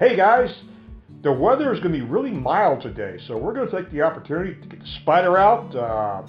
Hey guys, the weather is going to be really mild today, so we're going to take the opportunity to get the Spyder out,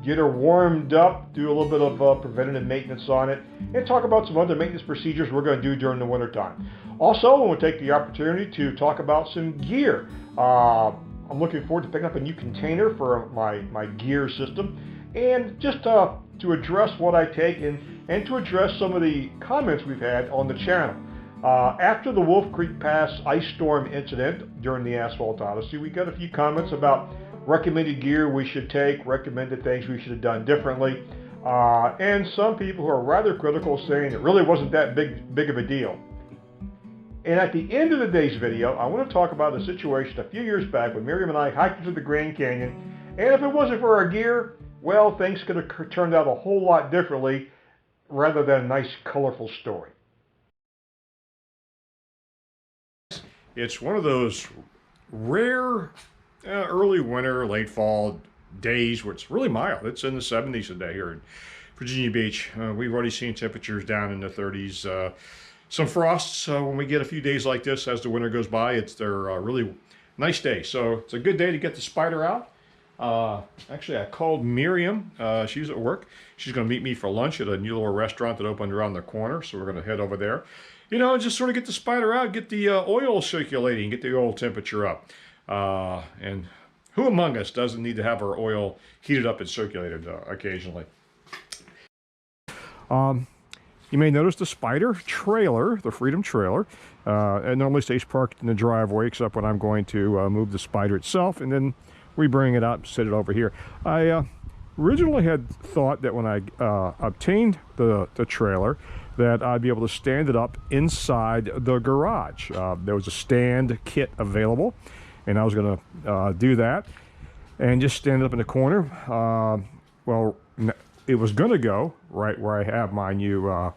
get her warmed up, do a little bit of preventative maintenance on it, and talk about some other maintenance procedures we're going to do during the winter time. Also, we'll take the opportunity to talk about some gear. I'm looking forward to picking up a new container for my gear system, and just to address what I take and to address some of the comments we've had on the channel. After the Wolf Creek Pass ice storm incident during the Asphalt Odyssey, we got a few comments about recommended gear we should take, recommended things we should have done differently, and some people who are rather critical saying it really wasn't that big of a deal. And at the end of today's video, I want to talk about a situation a few years back when Miriam and I hiked through the Grand Canyon, and if it wasn't for our gear, well, things could have turned out a whole lot differently rather than a nice, colorful story. It's one of those rare early winter, late fall days where it's really mild. It's in the 70s today here in Virginia Beach. We've already seen temperatures down in the 30s. Some frosts when we get a few days like this as the winter goes by. They're really nice days. So it's a good day to get the Spyder out. Actually, I called Miriam. She's at work. She's going to meet me for lunch at a new little restaurant that opened around the corner. So we're going to head over there. You know, just sort of get the Spyder out, get the oil circulating, get the oil temperature up. And who among us doesn't need to have our oil heated up and circulated occasionally? You may notice the Spyder trailer, the Freedom trailer. It normally stays parked in the driveway, except when I'm going to move the Spyder itself, and then we bring it out and set it over here. I originally had thought that when I obtained the trailer, that I'd be able to stand it up inside the garage. There was a stand kit available, and I was going to do that and just stand it up in the corner. Well, it was going to go right where I have my new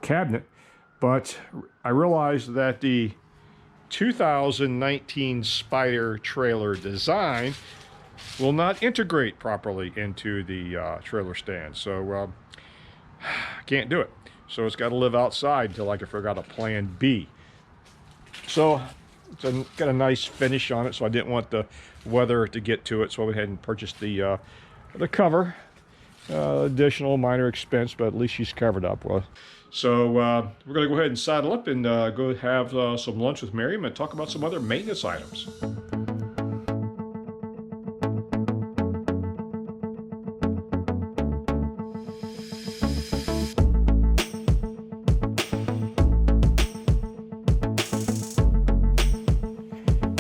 cabinet, but I realized that the 2019 Spyder trailer design will not integrate properly into the trailer stand. So can't do it. So it's got to live outside until I can figure out a plan B. So it's got a nice finish on it, so I didn't want the weather to get to it, so I went ahead and purchased the cover. Additional minor expense, but at least she's covered up. So we're going to go ahead and saddle up and go have some lunch with Miriam and talk about some other maintenance items.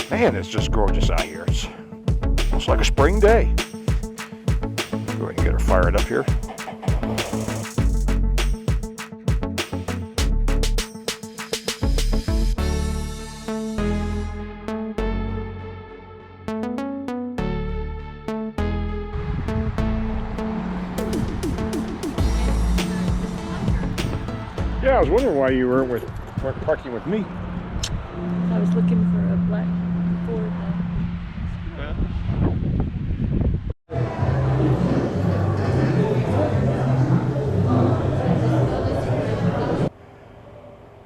Man, it's just gorgeous out here. It's almost like a spring day. Go ahead and get her fired up here. Yeah, I was wondering why you weren't parking with me. I was looking for a black Ford.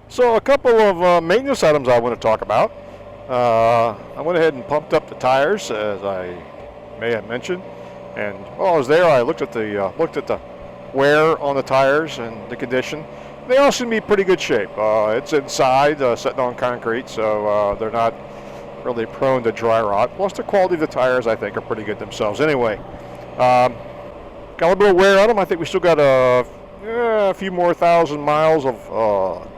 So a couple of maintenance items I want to talk about. I went ahead and pumped up the tires, as I may have mentioned, and while I was there, I looked at the wear on the tires and the condition. They all seem to be in pretty good shape. It's inside, sitting on concrete, so they're not really prone to dry rot. Plus, the quality of the tires, I think, are pretty good themselves. Anyway, got a little bit of wear on them. I think we still got a few more thousand miles of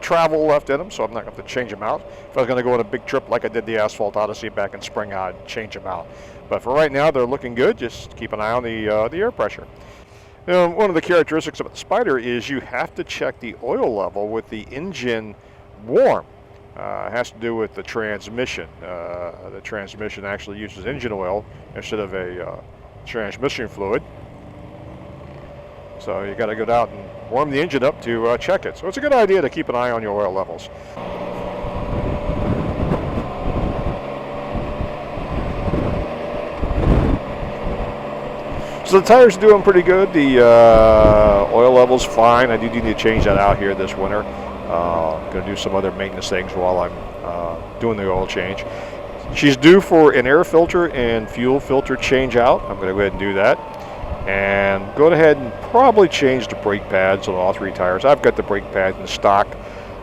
travel left in them, so I'm not going to have to change them out. If I was going to go on a big trip like I did the Asphalt Odyssey back in spring, I'd change them out. But for right now, they're looking good. Just keep an eye on the air pressure. You know, one of the characteristics of the Spyder is you have to check the oil level with the engine warm. It has to do with the transmission. The transmission actually uses engine oil instead of a transmission fluid. So you got to go out and warm the engine up to check it. So it's a good idea to keep an eye on your oil levels. So the tires are doing pretty good. The oil level's fine. I do need to change that out here this winter. Going to do some other maintenance things while I'm doing the oil change. She's due for an air filter and fuel filter change out. I'm going to go ahead and do that. And go ahead and probably change the brake pads on all 3 tires. I've got the brake pads in stock.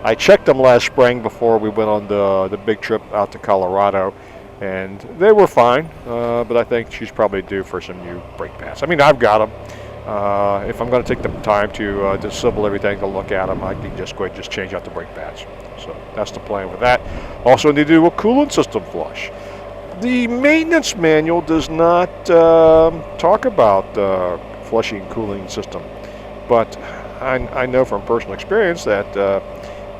I checked them last spring before we went on the big trip out to Colorado, and they were fine, but I think she's probably due for some new brake pads. I mean, I've got them. If I'm going to take the time to disassemble everything to look at them, I can just go ahead and just change out the brake pads. So that's the plan with that. Also need to do a coolant system flush. The maintenance manual does not talk about flushing cooling system, but I know from personal experience that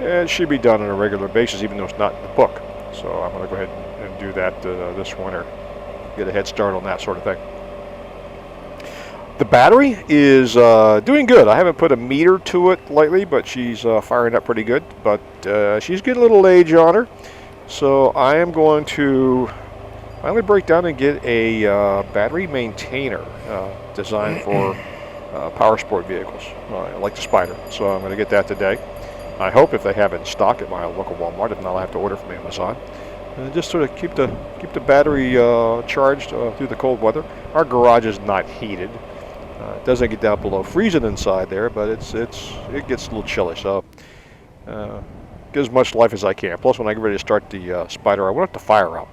it should be done on a regular basis, even though it's not in the book. So I'm going to go ahead and do that this winter, get a head start on that sort of thing. The battery is doing good. I haven't put a meter to it lately, but she's firing up pretty good. But she's getting a little age on her, so I am going to finally break down and get a battery maintainer designed for power sport vehicles, like the Spyder. So I'm going to get that today. I hope if they have it in stock at my local Walmart. If not, I'll have to order from Amazon. And just sort of keep the battery charged through the cold weather. Our garage is not heated. It doesn't get down below freezing inside there, but it gets a little chilly. So get as much life as I can. Plus, when I get ready to start the Spyder, I want it to fire up.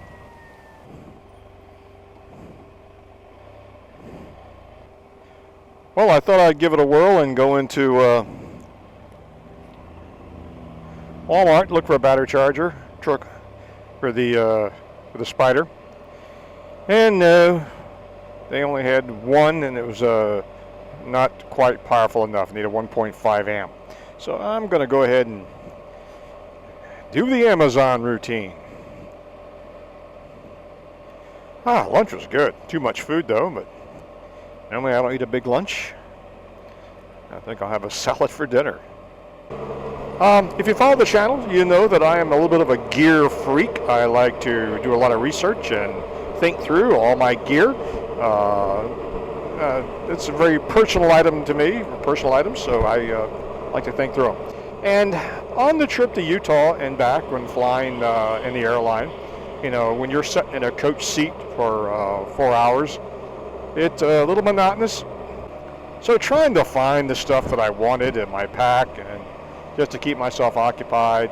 Well, I thought I'd give it a whirl and go into Walmart, look for a battery charger truck for the Spyder, and they only had one, and it was not quite powerful enough. Need a 1.5 amp. So I'm going to go ahead and do the Amazon routine. Lunch was good. Too much food though, but normally I don't eat a big lunch. I think I'll have a salad for dinner. If you follow the channel, you know that I am a little bit of a gear freak. I like to do a lot of research and think through all my gear. It's a very personal item to me, personal items, so I like to think through them. And on the trip to Utah and back when flying in the airline, you know, when you're sitting in a coach seat for 4 hours, it's a little monotonous. So trying to find the stuff that I wanted in my pack and just to keep myself occupied,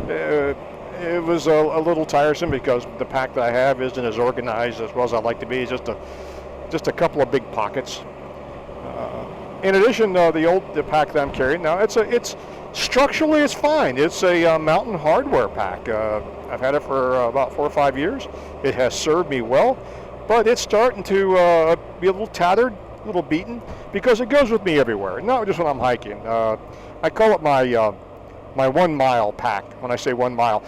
it was a little tiresome because the pack that I have isn't as organized as well as I'd like to be. It's just a couple of big pockets. In addition, the pack that I'm carrying now, it's structurally it's fine. It's a Mountain Hardware pack. I've had it for about 4 or 5 years. It has served me well, but it's starting to be a little tattered, a little beaten, because it goes with me everywhere, not just when I'm hiking. I call it my 1 mile pack. When I say 1 mile,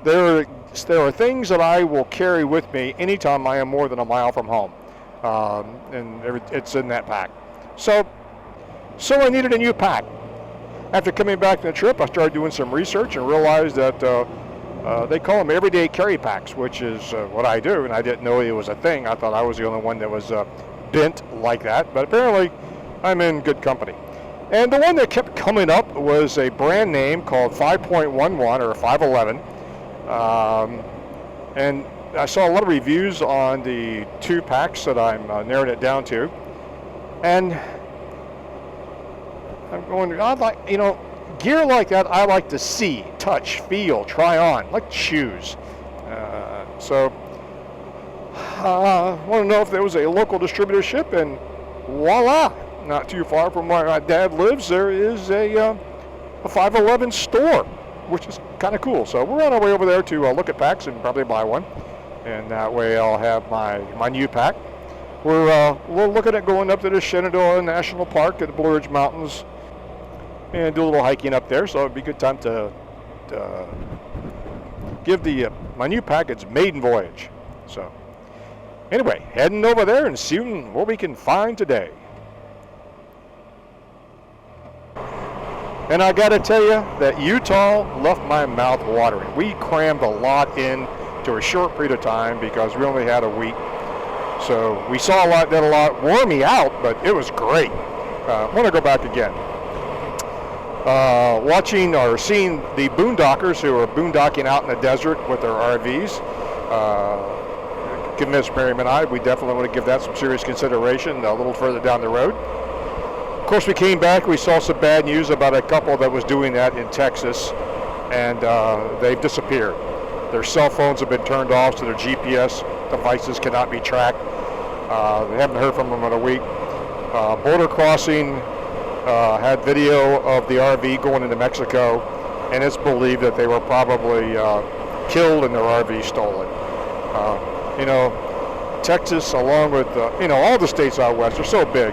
there are things that I will carry with me anytime I am more than a mile from home, and it's in that pack. So I needed a new pack. After coming back from the trip, I started doing some research and realized that they call them everyday carry packs, which is what I do, and I didn't know it was a thing. I thought I was the only one that was bent like that, but apparently I'm in good company. And the one that kept coming up was a brand name called 5.11 or 511. And I saw a lot of reviews on the 2 packs that I'm narrowing it down to. And I'm going, I'd like, you know, gear like that I like to see, touch, feel, try on, like shoes. So I want to know if there was a local distributorship, and voila! Not too far from where my dad lives, there is a 511 store, which is kind of cool. So we're on our way over there to look at packs and probably buy one, and that way I'll have my new pack. We're looking at going up to the Shenandoah National Park at the Blue Ridge Mountains and do a little hiking up there. So it'd be a good time to give my new pack its maiden voyage. So anyway, heading over there and seeing what we can find today. And I got to tell you that Utah left my mouth watering. We crammed a lot in to a short period of time because we only had a week. So we saw a lot, did a lot, wore me out, but it was great. I want to go back again. watching or seeing the boondockers who are boondocking out in the desert with their RVs. Convinced Miriam and I, we definitely want to give that some serious consideration a little further down the road. Of course, we came back, we saw some bad news about a couple that was doing that in Texas, and they've disappeared. Their cell phones have been turned off, so their GPS devices cannot be tracked. They haven't heard from them in a week. Border crossing had video of the RV going into Mexico, and it's believed that they were probably killed and their RV stolen. You know, Texas, along with all the states out west, are so big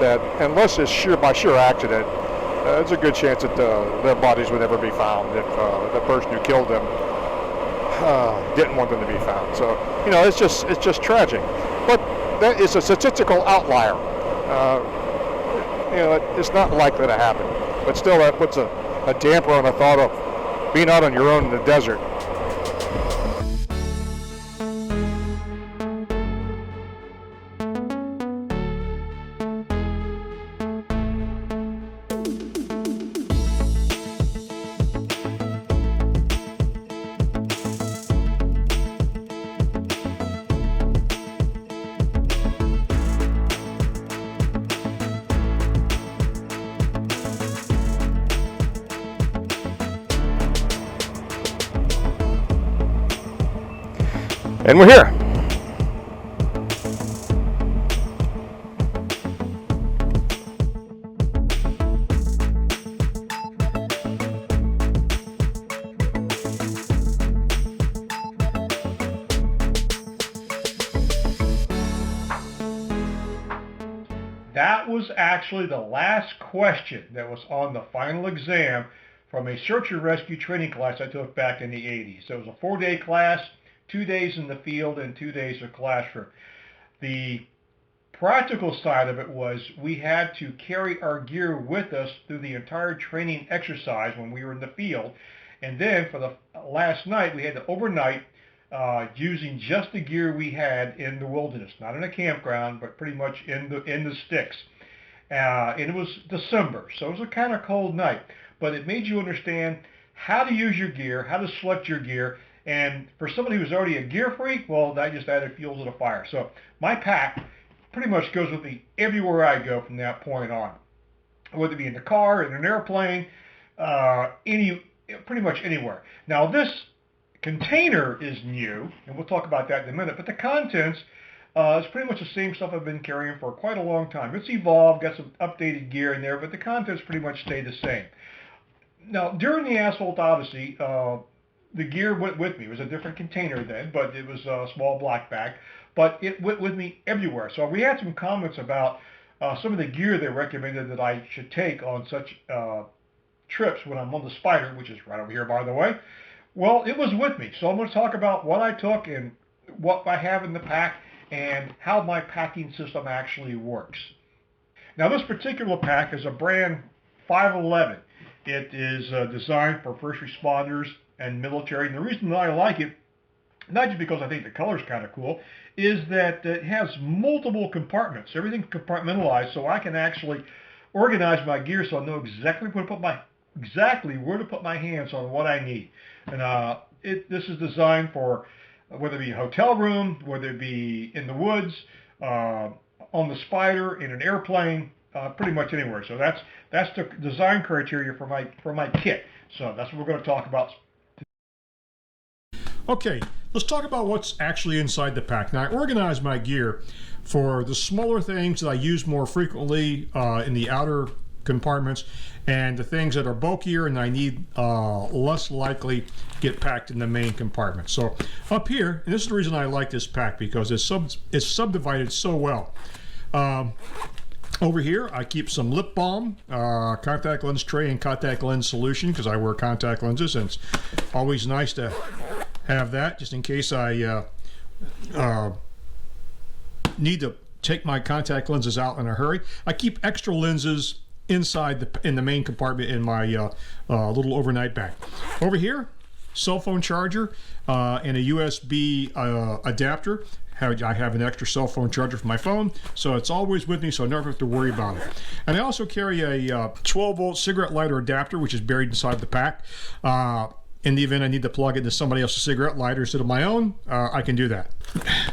that unless it's by sheer accident, there's a good chance that their bodies would never be found if the person who killed them didn't want them to be found. So, you know, it's just tragic. But that is a statistical outlier. You know, it's not likely to happen. But still, that puts a damper on the thought of being out on your own in the desert. And we're here. That was actually the last question that was on the final exam from a search and rescue training class I took back in the 80s. So it was a 4-day class, 2 days in the field and 2 days of classroom. The practical side of it was we had to carry our gear with us through the entire training exercise when we were in the field. And then for the last night, we had to overnight using just the gear we had in the wilderness, not in a campground, but pretty much in the sticks. And it was December, so it was a kind of cold night. But it made you understand how to use your gear, how to select your gear. And for somebody who's already a gear freak, well, that just added fuel to the fire. So my pack pretty much goes with me everywhere I go from that point on, whether it be in the car, in an airplane, pretty much anywhere. Now this container is new, and we'll talk about that in a minute, but the contents is pretty much the same stuff I've been carrying for quite a long time. It's evolved, got some updated gear in there, but the contents pretty much stay the same. Now, during the Asphalt Odyssey, the gear went with me. It was a different container then, but it was a small black bag. But it went with me everywhere. So we had some comments about some of the gear they recommended that I should take on such trips when I'm on the Spyder, which is right over here, by the way. Well, it was with me. So I'm going to talk about what I took and what I have in the pack and how my packing system actually works. Now, this particular pack is a brand 511. It is designed for first responders and military. And the reason that I like it, not just because I think the color is kind of cool, is that it has multiple compartments. Everything's compartmentalized, so I can actually organize my gear so I know exactly where to put my hands on what I need. And this is designed for whether it be a hotel room, whether it be in the woods, on the Spyder, in an airplane, pretty much anywhere. So that's the design criteria for my kit. So that's what we're going to talk about. Okay, let's talk about what's actually inside the pack. Now, I organize my gear for the smaller things that I use more frequently in the outer compartments, and the things that are bulkier and I need less likely get packed in the main compartment. So up here, and this is the reason I like this pack, because it's subdivided so well. Over here, I keep some lip balm, contact lens tray, and contact lens solution, because I wear contact lenses, and it's always nice to have that just in case I need to take my contact lenses out in a hurry. I keep extra lenses inside in the main compartment in my little overnight bag. Over here, cell phone charger and a USB adapter. I have an extra cell phone charger for my phone, so it's always with me, so I never have to worry about it. And I also carry a 12-volt cigarette lighter adapter, which is buried inside the pack. In the event I need to plug it into somebody else's cigarette lighter instead of my own, I can do that.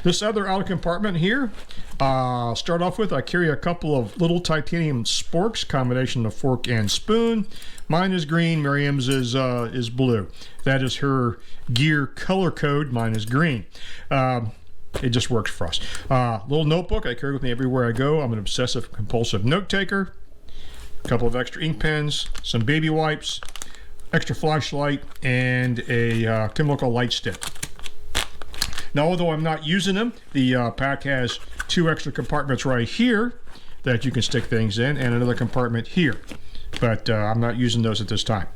This other outer compartment here, start off with, I carry a couple of little titanium sporks, combination of fork and spoon. Mine is green, Miriam's is blue. That is her gear color code, mine is green. It just works for us. Little notebook I carry with me everywhere I go. I'm an obsessive compulsive note taker. A couple of extra ink pens, some baby wipes, extra flashlight, and a chemical light stick. Now, although I'm not using them, the pack has 2 extra compartments right here that you can stick things in, and another compartment here. But I'm not using those at this time.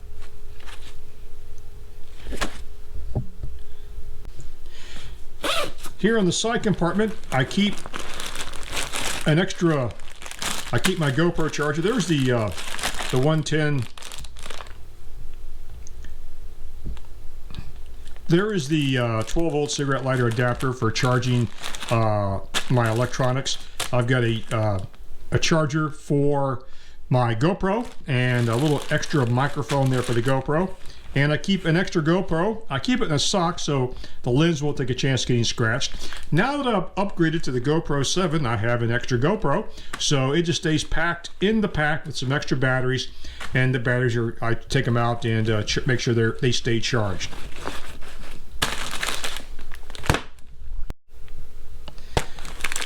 Here on the side compartment, I keep my GoPro charger. There's the 110. There is the 12-volt cigarette lighter adapter for charging my electronics. I've got a charger for my GoPro and a little extra microphone there for the GoPro. And I keep an extra GoPro. I keep it in a sock so the lens won't take a chance getting scratched. Now that I've upgraded to the GoPro 7, I have an extra GoPro, so it just stays packed in the pack with some extra batteries. And the batteries I take them out and make sure they stay charged.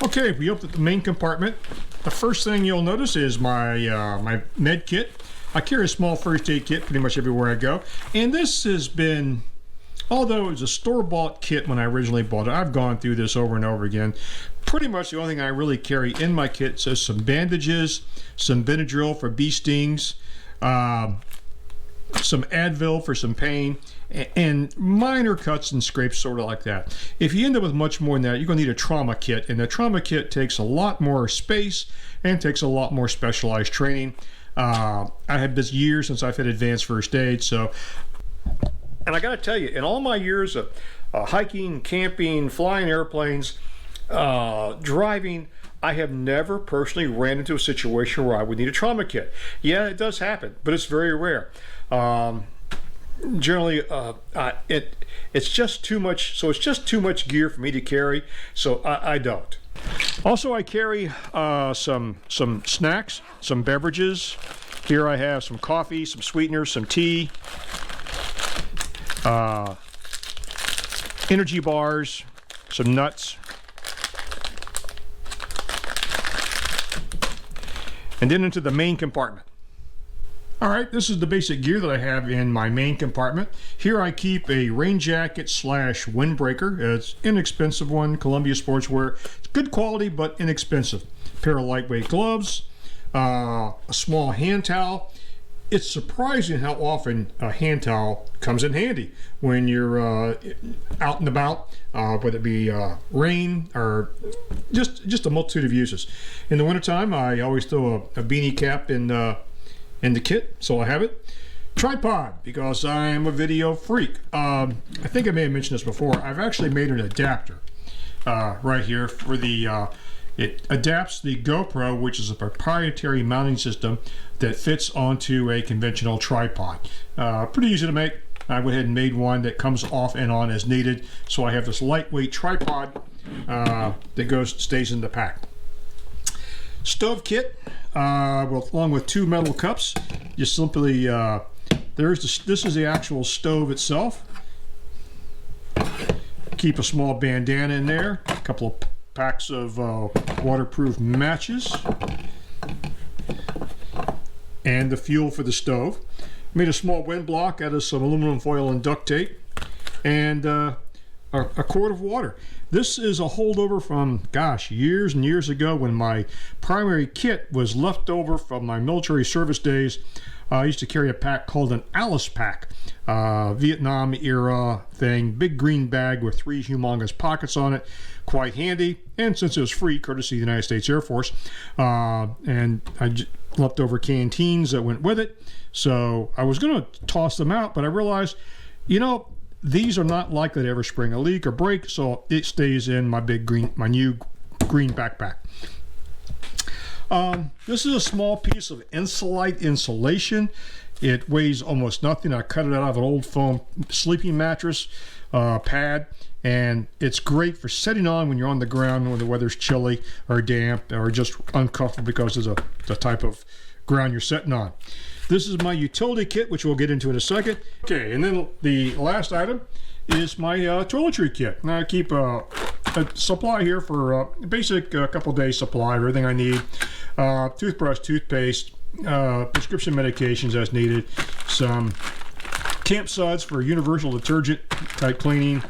Okay, we open the main compartment. The first thing you'll notice is my med kit. I carry a small first aid kit pretty much everywhere I go. And this has been, although it was a store-bought kit when I originally bought it, I've gone through this over and over again. Pretty much the only thing I really carry in my kit is some bandages, some Benadryl for bee stings, some Advil for some pain, and minor cuts and scrapes, sort of like that. If you end up with much more than that, you're going to need a trauma kit, and the trauma kit takes a lot more space and takes a lot more specialized training. I had this years since I've had advanced first aid, so. And I got to tell you, in all my years of hiking, camping, flying airplanes, driving, I have never personally ran into a situation where I would need a trauma kit. Yeah, it does happen, but it's very rare. Generally, it's just too much. So it's just too much gear for me to carry. So I don't. Also, I carry some snacks, some beverages. Here I have some coffee, some sweeteners, some tea, energy bars, some nuts. And then into the main compartment. All right, this is the basic gear that I have in my main compartment. Here I keep a rain jacket / windbreaker. It's an inexpensive one, Columbia Sportswear. It's good quality, but inexpensive. A pair of lightweight gloves, a small hand towel. It's surprising how often a hand towel comes in handy when you're out and about, whether it be rain or just a multitude of uses. In the wintertime, I always throw a beanie cap in the kit, so I have it. Tripod, because I am a video freak. I think I may have mentioned this before. I've actually made an adapter right here for the it adapts the GoPro, which is a proprietary mounting system that fits onto a conventional tripod. Pretty easy to make. I went ahead and made one that comes off and on as needed, so I have this lightweight tripod that stays in the pack. Stove kit, along with 2 metal cups. Just simply, this is the actual stove itself. Keep a small bandana in there, a couple of packs of waterproof matches, and the fuel for the stove. Made a small wind block out of some aluminum foil and duct tape, and a quart of water. This is a holdover from, gosh, years and years ago when my primary kit was left over from my military service days. I used to carry a pack called an Alice pack, Vietnam era thing, big green bag with 3 humongous pockets on it, quite handy. And since it was free, courtesy of the United States Air Force, and leftover canteens that went with it. So I was going to toss them out, but I realized, you know, these are not likely to ever spring a leak or break, so it stays in my new green backpack. This is a small piece of Insulite insulation. It weighs almost nothing. I cut it out of an old foam sleeping mattress pad, and it's great for setting on when you're on the ground when the weather's chilly or damp or just uncomfortable because of the type of ground you're sitting on. This is my utility kit, which we'll get into in a second. Okay, and then the last item is my toiletry kit. Now I keep a supply here for a basic couple days supply of everything I need. Toothbrush, toothpaste, prescription medications as needed, some camp suds for universal detergent type cleaning,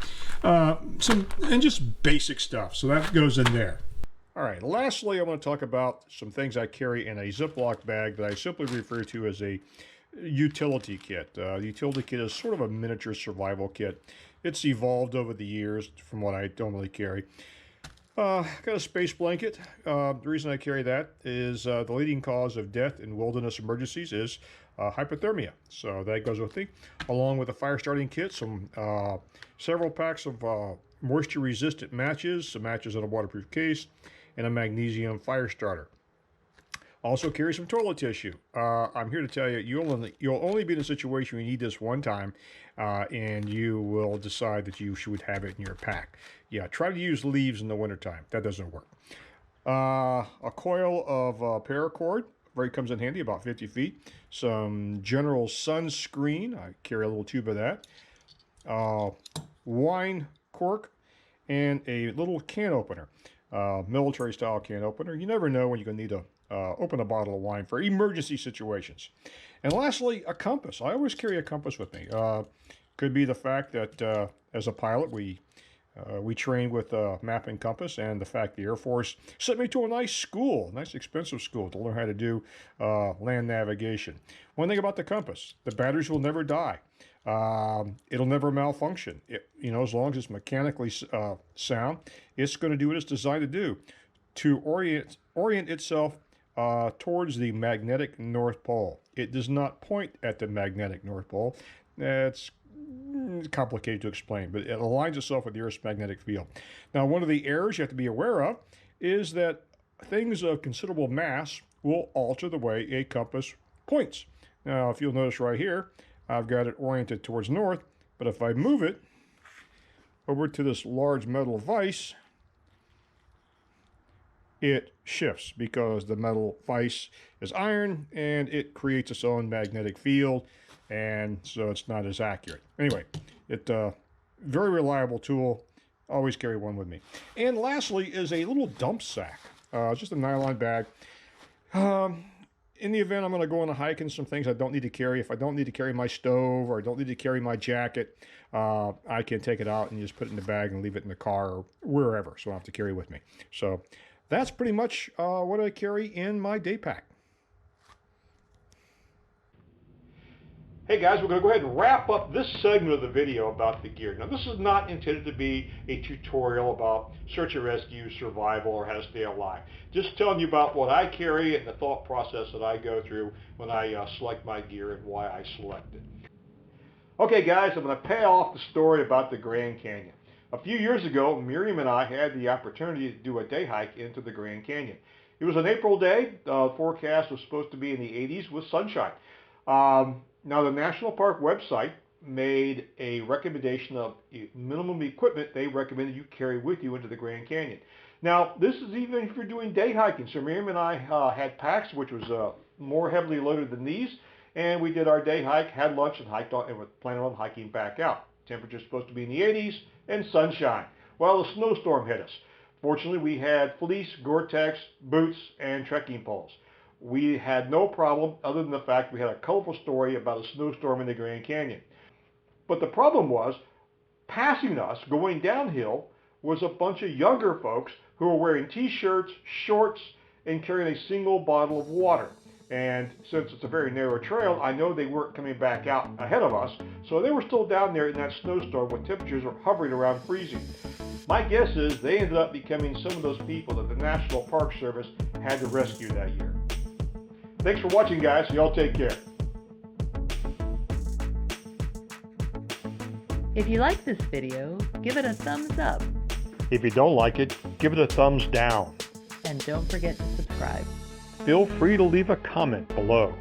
and just basic stuff. So that goes in there. All right, lastly, I want to talk about some things I carry in a Ziploc bag that I simply refer to as a utility kit. The utility kit is sort of a miniature survival kit. It's evolved over the years from what I normally carry. Got a space blanket. The reason I carry that is the leading cause of death in wilderness emergencies is hypothermia. So that goes with me, along with a fire starting kit, several packs of moisture-resistant matches, some matches in a waterproof case, and a magnesium fire starter. Also carry some toilet tissue. I'm here to tell you, you'll only be in a situation where you need this one time, and you will decide that you should have it in your pack. Yeah, try to use leaves in the wintertime. That doesn't work. A coil of paracord, very comes in handy, about 50 feet. Some general sunscreen. I carry a little tube of that. Wine cork, and a little can opener. Military style can opener. You never know when you're going to need to open a bottle of wine for emergency situations. And lastly, a compass. I always carry a compass with me. Could be the fact that as a pilot we train with a map and compass, and the fact the Air Force sent me to a nice expensive school to learn how to do land navigation. One thing about the compass, the batteries will never die. It'll never malfunction. As long as it's mechanically sound, it's going to do what it's designed to do, to orient itself towards the magnetic North Pole. It does not point at the magnetic North Pole. It's complicated to explain, but it aligns itself with the Earth's magnetic field. Now, one of the errors you have to be aware of is that things of considerable mass will alter the way a compass points. Now, if you'll notice right here, I've got it oriented towards north, but if I move it over to this large metal vise, it shifts because the metal vise is iron and it creates its own magnetic field, and so it's not as accurate. Anyway, it's a very reliable tool. Always carry one with me. And lastly is a little dump sack, just a nylon bag. In the event I'm going to go on a hike and some things I don't need to carry, if I don't need to carry my stove or I don't need to carry my jacket, I can take it out and just put it in the bag and leave it in the car or wherever, so I don't have to carry it with me. So that's pretty much what I carry in my day pack. Hey guys, we're going to go ahead and wrap up this segment of the video about the gear. Now, this is not intended to be a tutorial about search and rescue, survival, or how to stay alive. Just telling you about what I carry and the thought process that I go through when I select my gear and why I select it. Okay guys, I'm going to pay off the story about the Grand Canyon. A few years ago, Miriam and I had the opportunity to do a day hike into the Grand Canyon. It was an April day. The forecast was supposed to be in the 80s with sunshine. Now, the National Park website made a recommendation of minimum equipment they recommended you carry with you into the Grand Canyon. Now, this is even if you're doing day hiking. So Miriam and I had packs, which was more heavily loaded than these, and we did our day hike, had lunch, and hiked on, and were planning on hiking back out. Temperature's supposed to be in the 80s and sunshine. Well, a snowstorm hit us. Fortunately, we had fleece, Gore-Tex, boots, and trekking poles. We had no problem other than the fact we had a colorful story about a snowstorm in the Grand Canyon. But the problem was, passing us, going downhill, was a bunch of younger folks who were wearing t-shirts, shorts, and carrying a single bottle of water. And since it's a very narrow trail, I know they weren't coming back out ahead of us, so they were still down there in that snowstorm when temperatures were hovering around freezing. My guess is they ended up becoming some of those people that the National Park Service had to rescue that year. Thanks for watching, guys. Y'all take care. If you like this video, give it a thumbs up. If you don't like it, give it a thumbs down. And don't forget to subscribe. Feel free to leave a comment below.